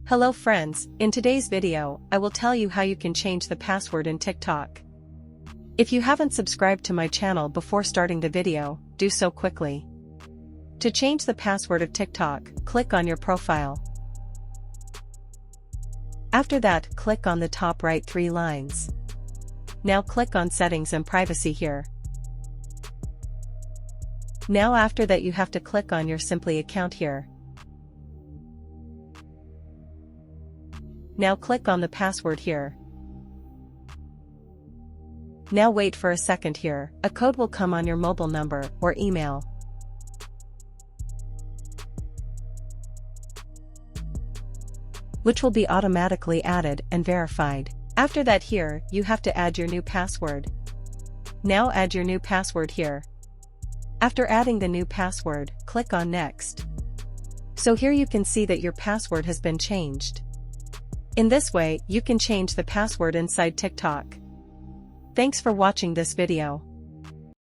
Hello friends, in today's video, I will tell you how you can change the password in TikTok. If you haven't subscribed to my channel before starting the video, do so quickly. To change the password of TikTok, click on your profile. After that, click on the top right 3 lines. Now click on Settings and Privacy here. Now after that you have to click on your Simply account here. Now click on the password here. Now wait for a second here, a code will come on your mobile number or email. Which will be automatically added and verified. After that here, you have to add your new password. Now add your new password here. After adding the new password, click on Next. So here you can see that your password has been changed. In this way, you can change the password inside TikTok. Thanks for watching this video.